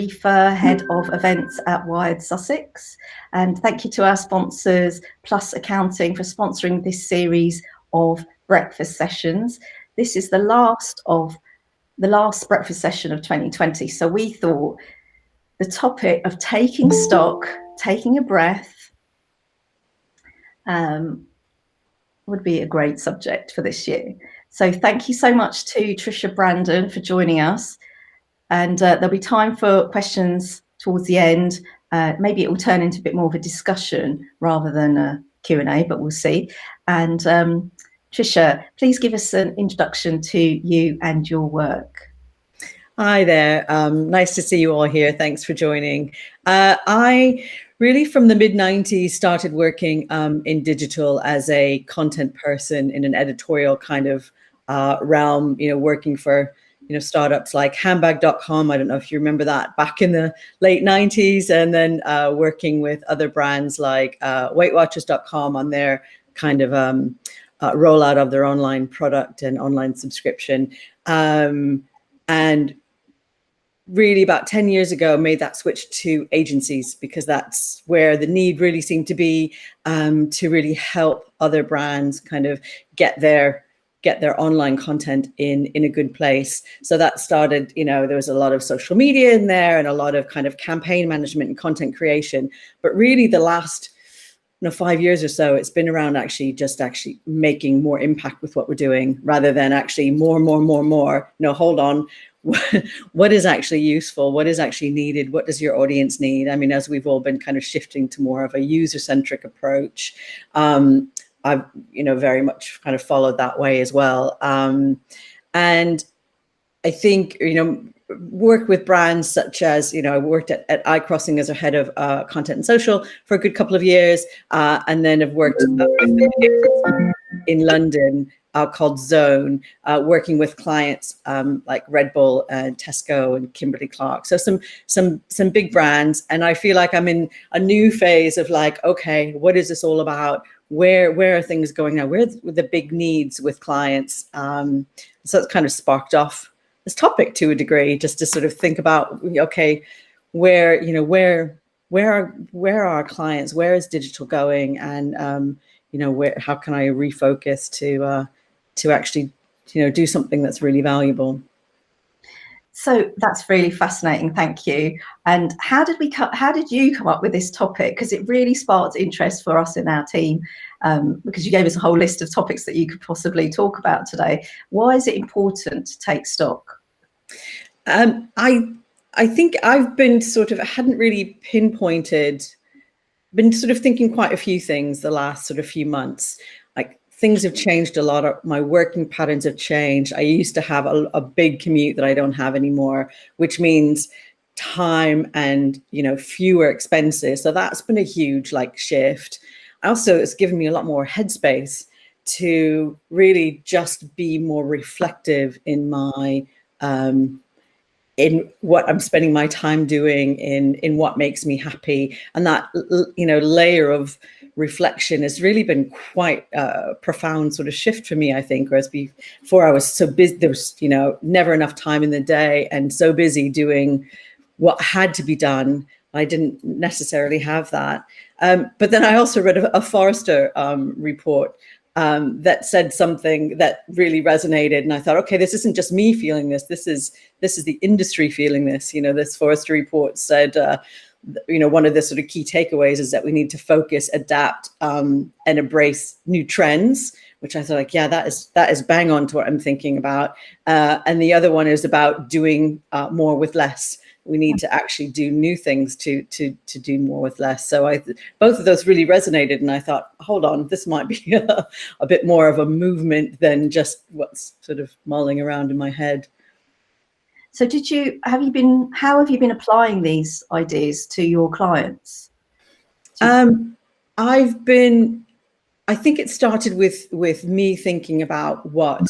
Rifa, Head of Events at WiredSussex. And thank you to our sponsors, Plus Accounting, for sponsoring this series of breakfast sessions. This is the last breakfast session of 2020. So we thought the topic of taking stock, taking a breath, would be a great subject for this year. So thank you so much to Trisha Brandon for joining us. And there'll be time for questions towards the end. Maybe it will turn into a bit more of a discussion rather than a Q&A, but we'll see. And Trisha, please give us an introduction to you and your work. Hi there. Nice to see you all here. Thanks for joining. I really, from the mid-90s, started working in digital as a content person in an editorial kind of realm, working for startups like handbag.com. I don't know if you remember that, back in the late 90s, and then working with other brands like weightwatchers.com on their kind of rollout of their online product and online subscription. And really about 10 years ago, made that switch to agencies, because that's where the need really seemed to be, to really help other brands kind of get their online content in a good place. So that started, there was a lot of social media in there and a lot of kind of campaign management and content creation. But really the last 5 years or so, it's been around actually making more impact with what we're doing, rather than actually more. Hold on. What is actually useful? What is actually needed? What does your audience need? I mean, as we've all been kind of shifting to more of a user-centric approach, I've, very much kind of followed that way as well. And I think, work with brands such as, I worked at iCrossing as a head of content and social for a good couple of years, and then have worked in London called Zone, working with clients like Red Bull and Tesco and Kimberly-Clark. So some big brands. And I feel like I'm in a new phase of like, okay, what is this all about? Where are things going now? Where are the big needs with clients? So it's kind of sparked off this topic to a degree, just to sort of think about, okay, where are our clients? Where is digital going? And how can I refocus to actually do something that's really valuable? So that's really fascinating. Thank you. And how did you come up with this topic? Because it really sparked interest for us in our team, because you gave us a whole list of topics that you could possibly talk about today. Why is it important to take stock? I think I've been hadn't really pinpointed, been sort of thinking quite a few things the last sort of few months. Like, things have changed a lot. My working patterns have changed. I used to have a big commute that I don't have anymore, which means time and, fewer expenses. So that's been a huge shift. Also, it's given me a lot more headspace to really just be more reflective in my, in what I'm spending my time doing, in what makes me happy. And that, layer of reflection has really been quite a profound sort of shift for me, I think. Whereas before I was so busy, there was, never enough time in the day, and so busy doing what had to be done, I didn't necessarily have that. But then I also read a Forrester report that said something that really resonated, and I thought, okay, this isn't just me feeling this. This is the industry feeling this. This Forrester report said, one of the sort of key takeaways is that we need to focus, adapt, and embrace new trends, which I thought, that is bang on to what I'm thinking about. And the other one is about doing more with less. We need to actually do new things to do more with less. So both of those really resonated, and I thought, hold on, this might be a bit more of a movement than just what's sort of mulling around in my head. So how have you been applying these ideas to your clients? I think it started with me thinking about what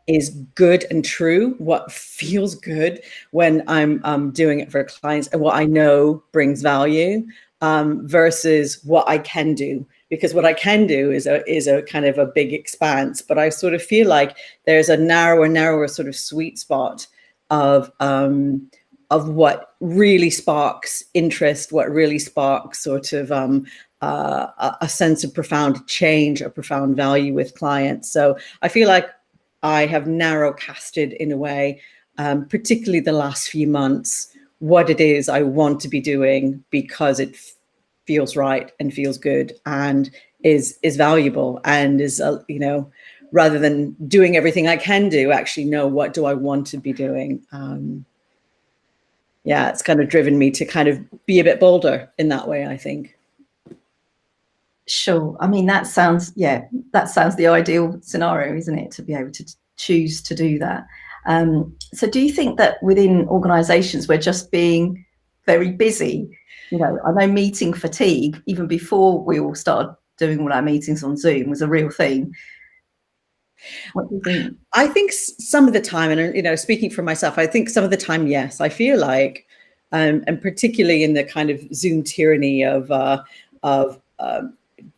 is good and true, what feels good when I'm doing it for clients, and what I know brings value, versus what I can do. Because what I can do is a kind of a big expanse, but I sort of feel like there's a narrower sort of sweet spot of what really sparks interest, what really sparks sort of a sense of profound change or profound value with clients. So I feel like I have narrow casted in a way, particularly the last few months, what it is I want to be doing because it feels right and feels good and is valuable and is, you know, rather than doing everything I can do, actually know what do I want to be doing. Yeah, it's kind of driven me to kind of be a bit bolder in that way, I think. Sure. I mean, that sounds the ideal scenario, isn't it? To be able to choose to do that. So do you think that within organizations, we're just being very busy? You know, I know meeting fatigue, even before we all started doing all our meetings on Zoom, was a real thing. What do you think? I think some of the time, and, you know, speaking for myself, I think some of the time, yes, I feel like, and particularly in the kind of Zoom tyranny of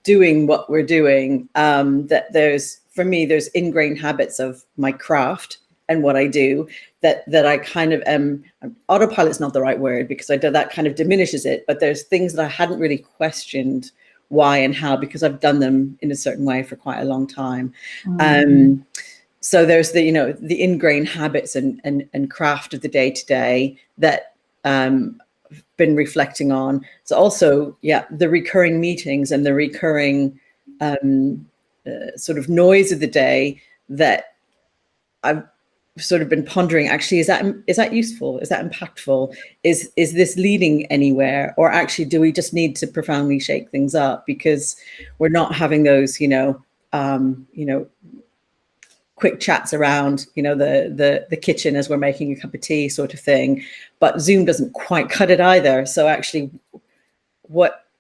doing what we're doing, that for me, there's ingrained habits of my craft and what I do that I kind of autopilot's not the right word, because that kind of diminishes it, but there's things that I hadn't really questioned why and how, because I've done them in a certain way for quite a long time. So there's the, you know, the ingrained habits and craft of the day to day that I've been reflecting on. So also, yeah, the recurring meetings and the recurring sort of noise of the day that I've sort of been pondering, actually, is that useful? Is that impactful? Is this leading anywhere? Or actually, do we just need to profoundly shake things up because we're not having those, you know, quick chats around, you know, the kitchen as we're making a cup of tea sort of thing, but Zoom doesn't quite cut it either. So actually,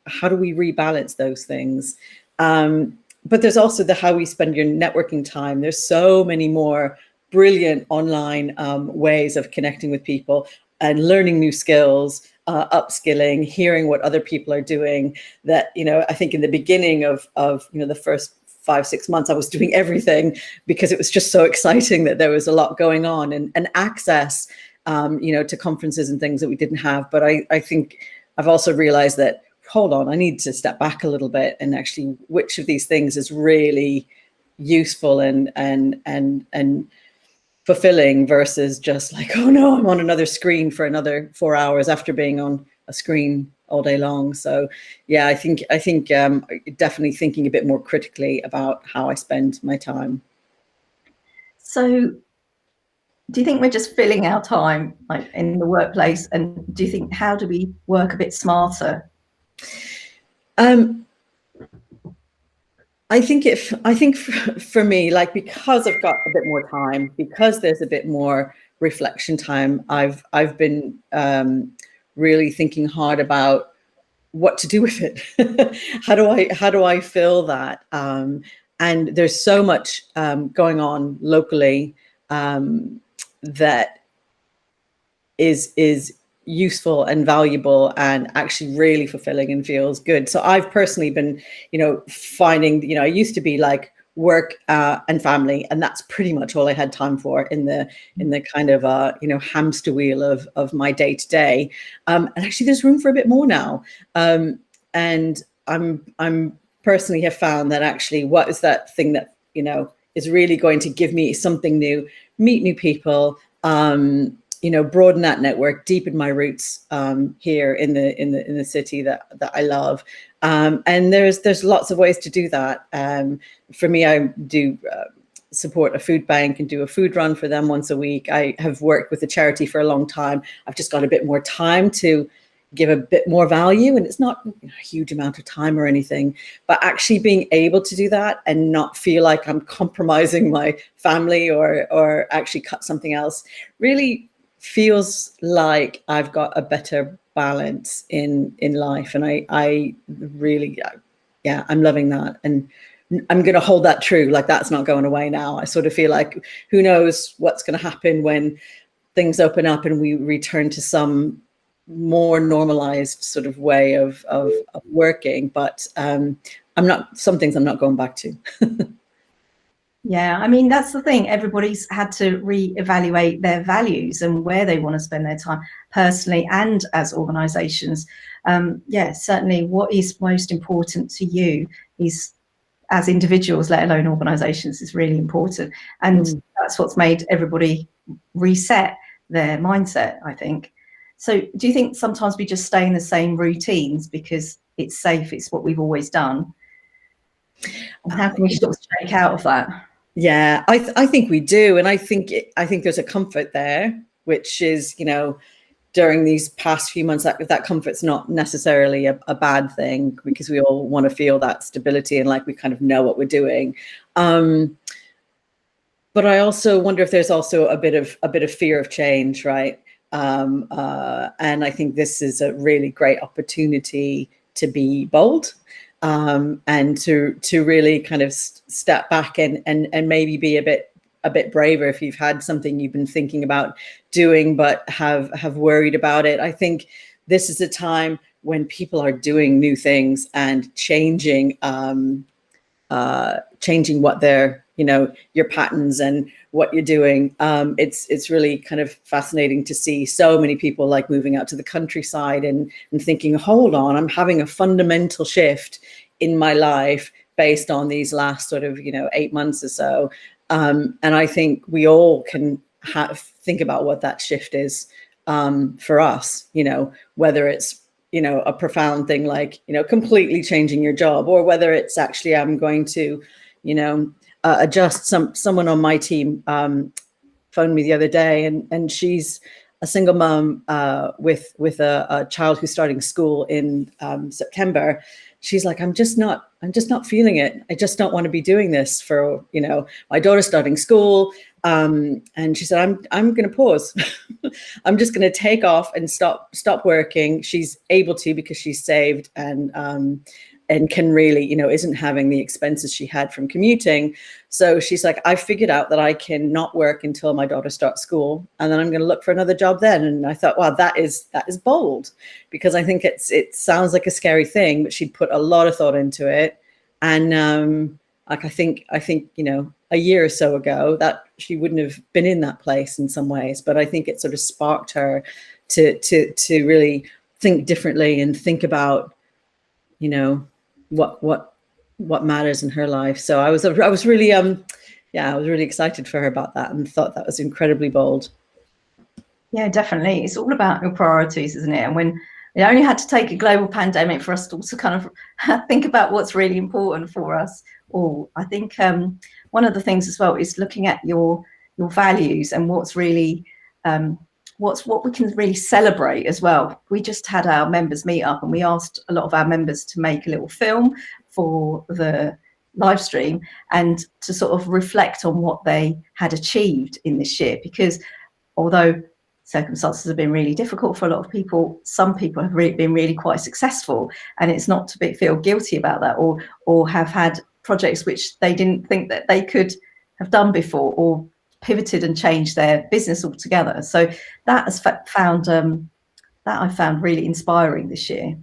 how do we rebalance those things? But there's also how we spend your networking time. There's so many more brilliant online ways of connecting with people and learning new skills, upskilling, hearing what other people are doing. That, you know, I think in the beginning of you know, the first 5-6 months, I was doing everything because it was just so exciting that there was a lot going on and access, you know, to conferences and things that we didn't have. But I think I've also realized that, hold on, I need to step back a little bit and actually which of these things is really useful and fulfilling versus just like, oh no, I'm on another screen for another 4 hours after being on a screen all day long. So yeah, I think definitely thinking a bit more critically about how I spend my time. So do you think we're just filling our time, like, in the workplace? And do you think, how do we work a bit smarter? I think for me, like, because I've got a bit more time, because there's a bit more reflection time, I've been really thinking hard about what to do with it. How do I fill that? And there's so much going on locally that is useful and valuable and actually really fulfilling and feels good. So I've personally been, you know, finding, you know, I used to be like work and family, and that's pretty much all I had time for in the kind of you know, hamster wheel of my day to day. And actually, there's room for a bit more now. And I'm personally have found that actually, what is that thing that, you know, is really going to give me something new, meet new people, you know, broaden that network, deepen my roots here in the city that I love. And there's lots of ways to do that. For me, I do support a food bank and do a food run for them once a week. I have worked with a charity for a long time. I've just got a bit more time to give a bit more value, and it's not, you know, a huge amount of time or anything, but actually being able to do that and not feel like I'm compromising my family or actually cut something else really feels like I've got a better balance in life. And I really, yeah, I'm loving that. And I'm going to hold that true. Like, that's not going away now. I sort of feel like, who knows what's going to happen when things open up and we return to some more normalized sort of way of working. But some things I'm not going back to. Yeah, I mean, that's the thing. Everybody's had to re-evaluate their values and where they want to spend their time personally and as organizations. Yeah, certainly what is most important to you is, as individuals, let alone organizations, is really important. And that's what's made everybody reset their mindset, I think. So do you think sometimes we just stay in the same routines because it's safe, it's what we've always done? And how can we sort of shake out of that? Yeah, I think we do, and I think there's a comfort there, which is, during these past few months, that comfort's not necessarily a bad thing, because we all want to feel that stability and like we kind of know what we're doing. But I also wonder if there's also a bit of fear of change, right? And I think this is a really great opportunity to be bold. And to really kind of step back and maybe be a bit braver if you've had something you've been thinking about doing but have worried about it. I think this is a time when people are doing new things and changing what they're, your patterns and what you're doing. It's really kind of fascinating to see so many people like moving out to the countryside and thinking, hold on, I'm having a fundamental shift in my life based on these last sort of, 8 months or so. And I think we all can think about what that shift is for us, whether it's, a profound thing like, completely changing your job, or whether it's actually, I'm going to, adjust. Someone on my team phoned me the other day, and she's a single mom with a child who's starting school in September. She's like, I'm just not feeling it. I just don't want to be doing this for, my daughter's starting school. And she said, I'm going to pause. I'm just going to take off and stop working. She's able to, because she's saved and can really, isn't having the expenses she had from commuting. So she's like, I figured out that I can not work until my daughter starts school, and then I'm going to look for another job then. And I thought, wow, that is bold, because I think it sounds like a scary thing, but she'd put a lot of thought into it. And like, I think, a year or so ago, that she wouldn't have been in that place in some ways, but I think it sort of sparked her to really think differently and think about, what matters in her life. So I was really I was really excited for her about that, and thought that was incredibly bold. Yeah, definitely. It's all about your priorities, isn't it? And when it only had to take a global pandemic for us to also kind of think about what's really important for us all. I think one of the things as well is looking at your values and what's really what we can really celebrate as well. We just had our members meet up, and we asked a lot of our members to make a little film for the live stream and to sort of reflect on what they had achieved in this year. Because although circumstances have been really difficult for a lot of people, some people have been really quite successful, and it's not to feel guilty about that, or have had projects which they didn't think that they could have done before, or pivoted and changed their business altogether. So that has found I found really inspiring this year.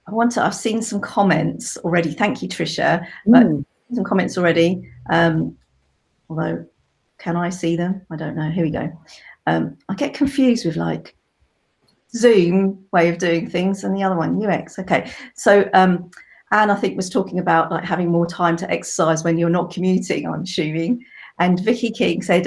I've seen some comments already. Thank you, Trisha. But some comments already. Although, can I see them? I don't know. Here we go. I get confused with like Zoom way of doing things and the other one, UX. Okay. So Anne, I think, was talking about like having more time to exercise when you're not commuting, I'm assuming. And Vicky King said,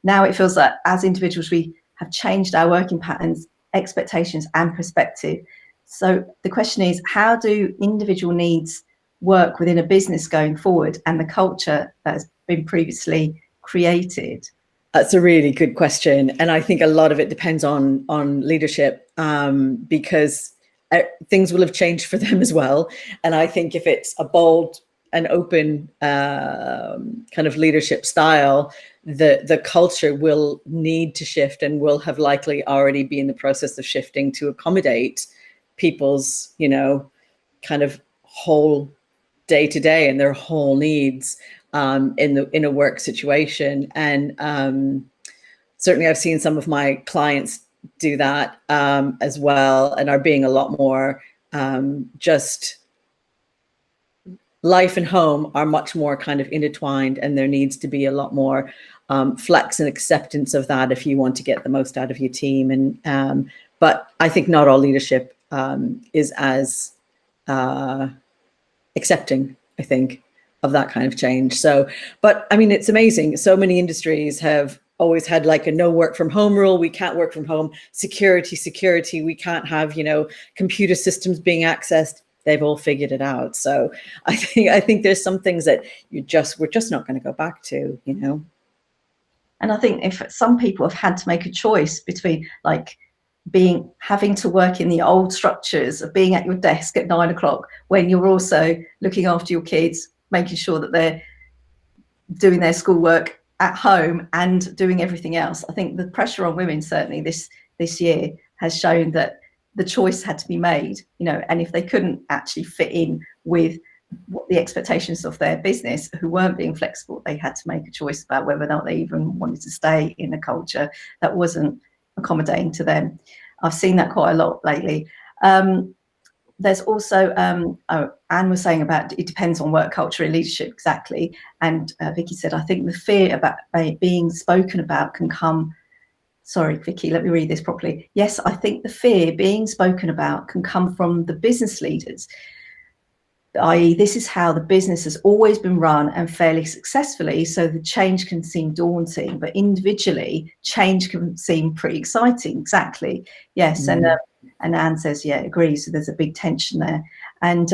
now it feels like as individuals, we have changed our working patterns, expectations and perspective. So the question is, how do individual needs work within a business going forward, and the culture that has been previously created? That's a really good question. And I think a lot of it depends on leadership, because things will have changed for them as well. And I think if it's a bold and open kind of leadership style, the culture will need to shift, and will have likely already be in the process of shifting to accommodate people's, kind of whole day to day and their whole needs in a work situation. And certainly I've seen some of my clients do that as well, and are being a lot more just life and home are much more kind of intertwined, and there needs to be a lot more flex and acceptance of that if you want to get the most out of your team. And but I think not all leadership is as accepting, I think, of that kind of change. So, but I mean, it's amazing. So many industries have always had like a no work from home rule. We can't work from home. Security. We can't have, computer systems being accessed. They've all figured it out. So I think there's some things that we're just not going to go back to, And I think if some people have had to make a choice between like having to work in the old structures of being at your desk at 9 o'clock when you're also looking after your kids, making sure that they're doing their schoolwork at home and doing everything else. I think the pressure on women certainly this year has shown that the choice had to be made, and if they couldn't actually fit in with what the expectations of their business, who weren't being flexible, they had to make a choice about whether or not they even wanted to stay in a culture that wasn't accommodating to them. I've seen that quite a lot lately. There's also, Anne was saying about it depends on work culture and leadership, exactly. And Vicky said, I think the fear about being spoken about can come, sorry, Vicky, let me read this properly. Yes, I think the fear being spoken about can come from the business leaders, i.e. this is how the business has always been run and fairly successfully, so the change can seem daunting, but individually change can seem pretty exciting. Exactly. Yes. And Anne says, yeah, agrees. So there's a big tension there. And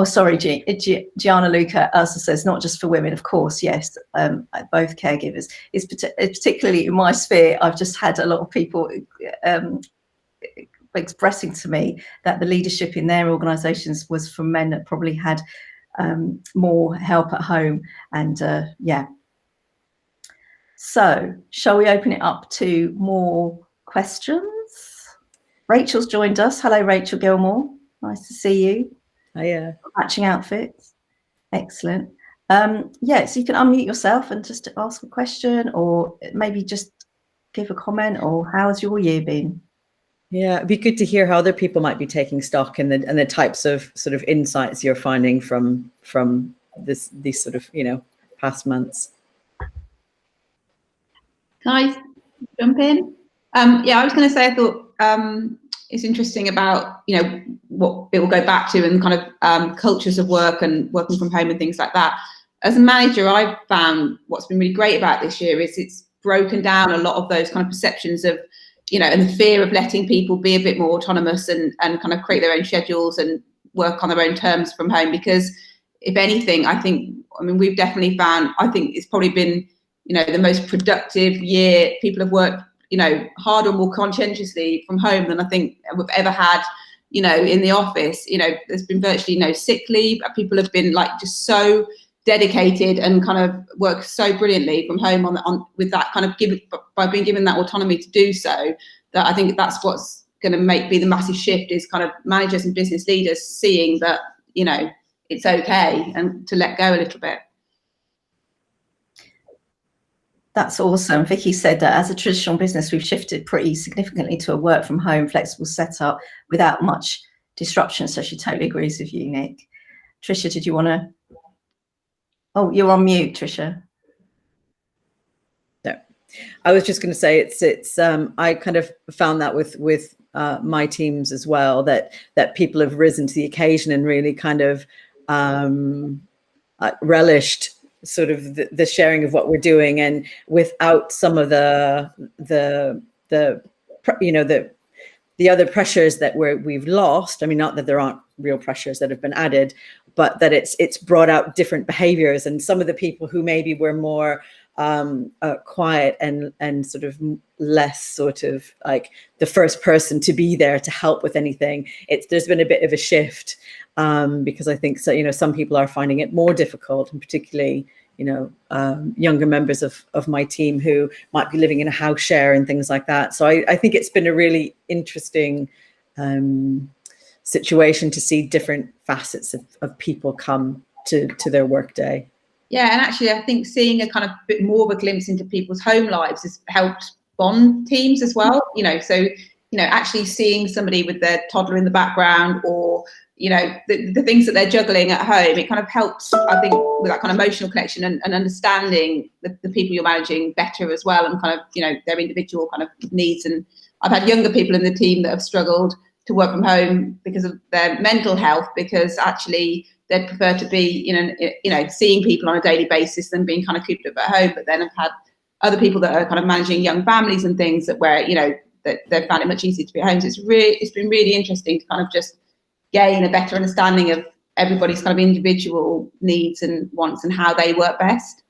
sorry, Gianna Luca also says not just for women, of course, yes, both caregivers. It's particularly in my sphere. I've just had a lot of people expressing to me that the leadership in their organisations was from men that probably had more help at home. And yeah. So shall we open it up to more questions? Rachel's joined us. Hello, Rachel Gilmore. Nice to see you. Hiya. Matching outfits. Excellent. Yeah, so you can unmute yourself and just ask a question, or maybe just give a comment, or how's your year been? Yeah, it'd be good to hear how other people might be taking stock and the types of sort of insights you're finding from these sort of past months. Can I jump in? Yeah, I was going to say I thought it's interesting about what it will go back to and kind of cultures of work and working from home and things like that. As a manager, I've found what's been really great about this year is it's broken down a lot of those kind of perceptions of and the fear of letting people be a bit more autonomous and kind of create their own schedules and work on their own terms from home. Because if anything, we've definitely found, I think it's probably been, the most productive year. People have worked, harder and more conscientiously from home than I think we've ever had, in the office. There's been virtually no sick leave. People have been like just so dedicated and kind of work so brilliantly from home on with that kind of by being given that autonomy to do so, that I think that's what's going to be the massive shift, is kind of managers and business leaders seeing that it's okay and to let go a little bit. That's awesome. Vicky said that as a traditional business, we've shifted pretty significantly to a work from home flexible setup without much disruption. So she totally agrees with you, Nick. Trisha, did you want to? Oh, you're on mute, Trisha. No, I was just going to say it's I kind of found that with my teams as well, that people have risen to the occasion and really kind of relished sort of the sharing of what we're doing, and without some of the other pressures that we've lost. I mean, not that there aren't real pressures that have been added, but that it's brought out different behaviors, and some of the people who maybe were more quiet and sort of less sort of like the first person to be there to help with anything. There's been a bit of a shift because I think so. Some people are finding it more difficult, and particularly younger members of my team who might be living in a house share and things like that. So I think it's been a really interesting situation to see different facets of people come to their workday. Yeah, and actually I think seeing a kind of bit more of a glimpse into people's home lives has helped bond teams as well. So actually seeing somebody with their toddler in the background, or the things that they're juggling at home, it kind of helps, I think, with that kind of emotional connection and understanding the people you're managing better as well, and kind of their individual kind of needs. And I've had younger people in the team that have struggled to work from home because of their mental health, because actually they'd prefer to be seeing people on a daily basis than being kind of cooped up at home. But then I've had other people that are kind of managing young families and things that that they've found it much easier to be at home. So it's been really interesting to kind of just gain a better understanding of everybody's kind of individual needs and wants and how they work best.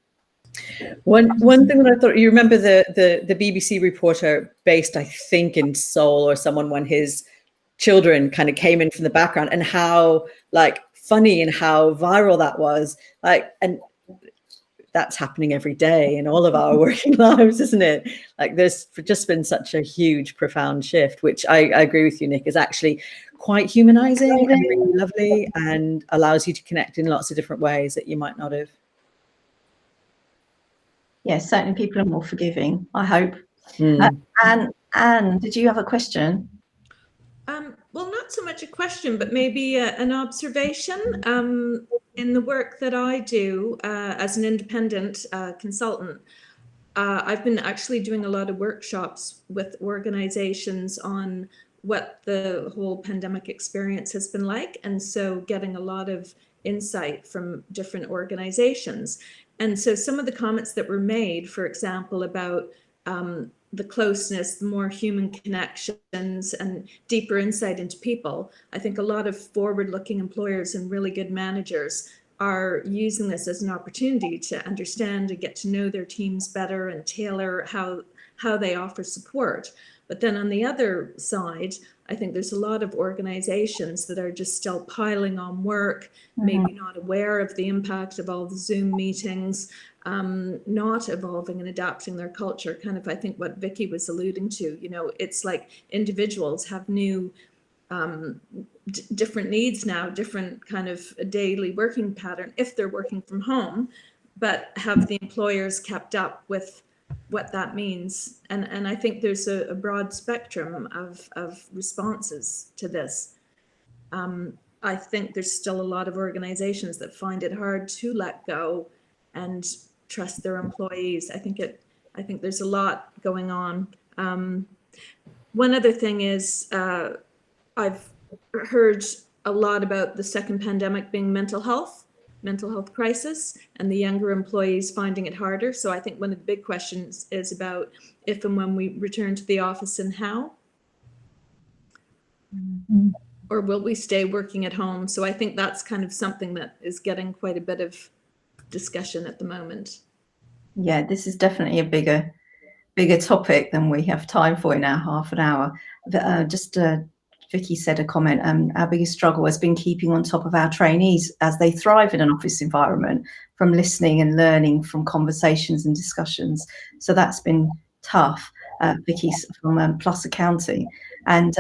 One thing that I thought, you remember the BBC reporter based, I think, in Seoul or someone, when his children kind of came in from the background, and how funny and how viral that was, and that's happening every day in all of our working lives, isn't it? There's just been such a huge, profound shift, which I agree with you, Nick, is actually quite humanizing and really lovely, and allows you to connect in lots of different ways that you might not have. Yes, certainly people are more forgiving, I hope. Anne, did you have a question? Well, not so much a question, but maybe an observation. In the work that I do as an independent consultant, I've been actually doing a lot of workshops with organizations on what the whole pandemic experience has been like. And so getting a lot of insight from different organizations. And so some of the comments that were made, for example, about the closeness, the more human connections and deeper insight into people, I think a lot of forward-looking employers and really good managers are using this as an opportunity to understand and get to know their teams better and tailor how they offer support. But then on the other side, I think there's a lot of organizations that are just still piling on work, maybe not aware of the impact of all the Zoom meetings, not evolving and adapting their culture. Kind of, I think what Vicky was alluding to, it's like individuals have new different needs now, different kind of a daily working pattern if they're working from home, but have the employers kept up with what that means? And I think there's a broad spectrum of responses to this. I think there's still a lot of organizations that find it hard to let go and trust their employees. I think there's a lot going on. One other thing is I've heard a lot about the second pandemic being mental health crisis, and the younger employees finding it harder. So I think one of the big questions is about if and when we return to the office, and how. Or will we stay working at home? So I think that's kind of something that is getting quite a bit of discussion at the moment. Yeah, this is definitely a bigger topic than we have time for in our half an hour. Vicky said a comment, our biggest struggle has been keeping on top of our trainees as they thrive in an office environment, from listening and learning from conversations and discussions. So that's been tough. Vicky's from Plus Accounting. And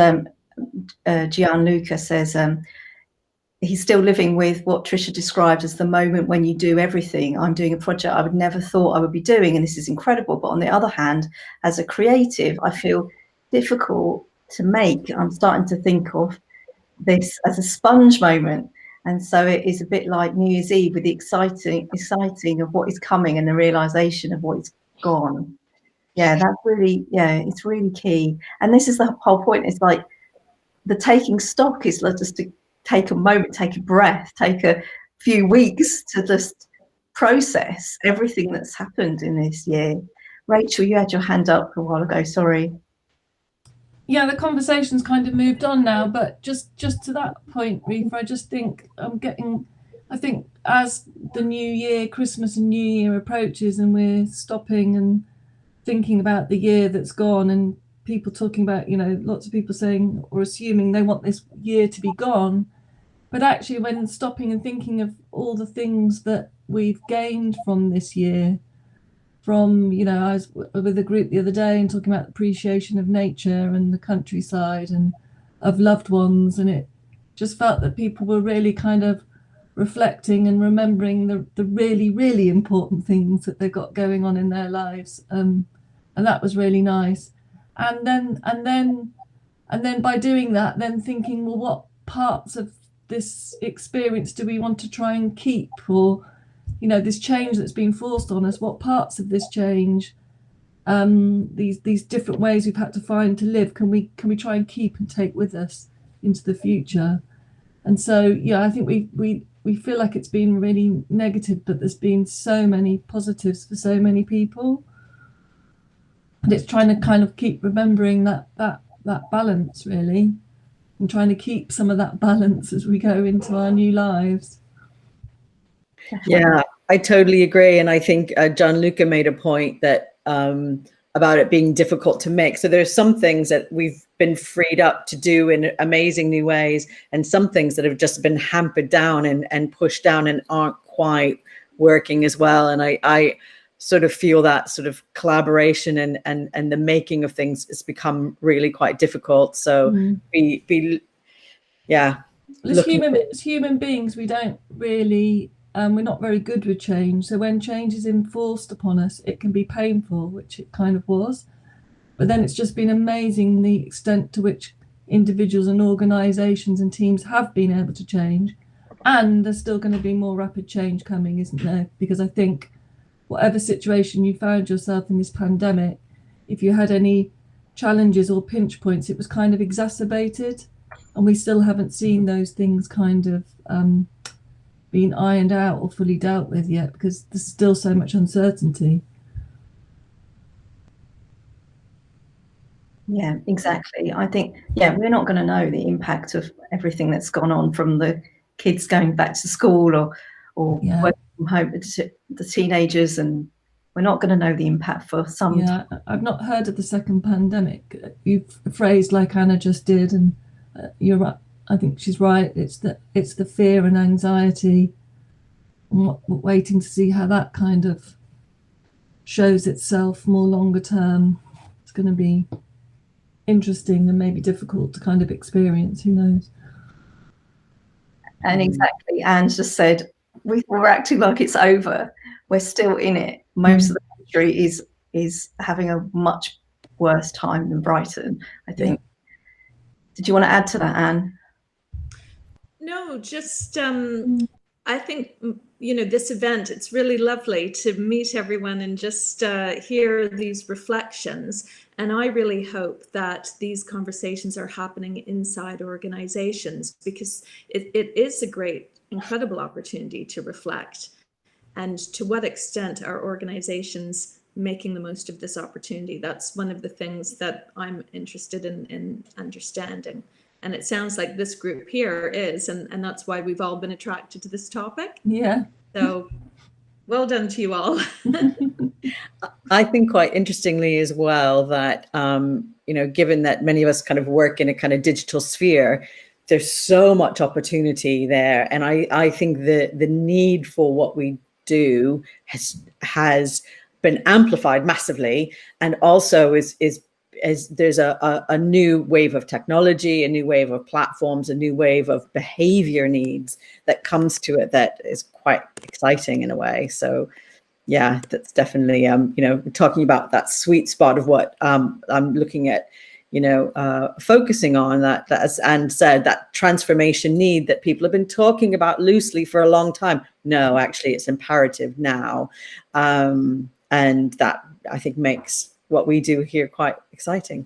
Gianluca says he's still living with what Trisha described as the moment when you do everything. I'm doing a project I would never thought I would be doing, and this is incredible. But on the other hand, as a creative, I feel difficult to make. I'm starting to think of this as a sponge moment, and so it is a bit like New Year's Eve with the exciting of what is coming and the realization of what is gone. It's really key. And this is the whole point. It's like the taking stock is just to take a moment, take a breath, take a few weeks to just process everything that's happened in this year. Rachel, you had your hand up a while ago, sorry. Yeah, the conversation's kind of moved on now, but just to that point, Rifa, I just think I think as the new year, Christmas and New Year approaches, and we're stopping and thinking about the year that's gone, and people talking about, lots of people saying or assuming they want this year to be gone, but actually when stopping and thinking of all the things that we've gained from this year, from, I was with a group the other day and talking about the appreciation of nature and the countryside and of loved ones, and it just felt that people were really kind of reflecting and remembering the really, really important things that they've got going on in their lives, and that was really nice. And then And then by doing that, then thinking, well, what parts of this experience do we want to try and keep? Or, you know, this change that's been forced on us, what parts of this change, these different ways we've had to find to live, can we try and keep and take with us into the future? And so, yeah, I think we feel like it's been really negative, but there's been so many positives for so many people. And it's trying to kind of keep remembering that balance, really, and trying to keep some of that balance as we go into our new lives. Yeah, I totally agree. And I think Gianluca made a point that about it being difficult to make. So there's some things that we've been freed up to do in amazing new ways, and some things that have just been hampered down and pushed down and aren't quite working as well. And I sort of feel that sort of collaboration and the making of things has become really quite difficult. So As human beings, we don't really, we're not very good with change. So when change is enforced upon us, it can be painful, which it kind of was. But then it's just been amazing the extent to which individuals and organisations and teams have been able to change. And there's still going to be more rapid change coming, isn't there? Because I think whatever situation you found yourself in this pandemic, if you had any challenges or pinch points, it was kind of exacerbated. And we still haven't seen those things kind of being ironed out or fully dealt with yet, because there's still so much uncertainty. Yeah, exactly. I think, we're not going to know the impact of everything that's gone on, from the kids going back to school or working from home, the teenagers, and we're not going to know the impact for some time. I've not heard of the second pandemic. You've phrased like Anna just did, and you're right. I think she's right. It's the fear and anxiety, and waiting to see how that kind of shows itself more longer term. It's going to be interesting and maybe difficult to kind of experience. Who knows? And exactly, Anne's just said, we're acting like it's over. We're still in it. Most of the country is having a much worse time than Brighton, I think. Did you want to add to that, Anne? No, just I think, you know, this event, it's really lovely to meet everyone and just hear these reflections. And I really hope that these conversations are happening inside organizations, because it is a great, incredible opportunity to reflect. And to what extent are organizations making the most of this opportunity? That's one of the things that I'm interested in understanding. And it sounds like this group here is, and that's why we've all been attracted to this topic. Yeah. So well done to you all. I think quite interestingly as well that, you know, given that many of us kind of work in a kind of digital sphere, there's so much opportunity there. And I think the need for what we do has been amplified massively, and also is there's a new wave of technology, a new wave of platforms, a new wave of behavior needs that comes to it that is quite exciting in a way. So yeah, that's definitely, you know, talking about that sweet spot of what I'm looking at, you know, focusing on that, as Anne said, that transformation need that people have been talking about loosely for a long time. No, actually, it's imperative now. And that, I think, makes what we do here quite exciting.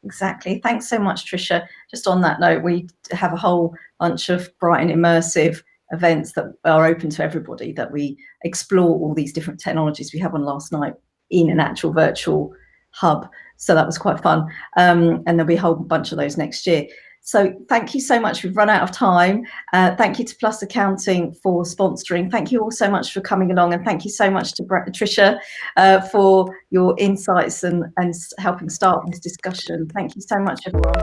Exactly. Thanks so much, Trisha. Just on that note, we have a whole bunch of Brighton immersive events that are open to everybody, that we explore all these different technologies. We had one last night in an actual virtual hub, so that was quite fun. And there'll be a whole bunch of those next year. So thank you so much. We've run out of time. Thank you to Plus Accounting for sponsoring. Thank you all so much for coming along, and thank you so much to Trisha for your insights and helping start this discussion. Thank you so much, everyone.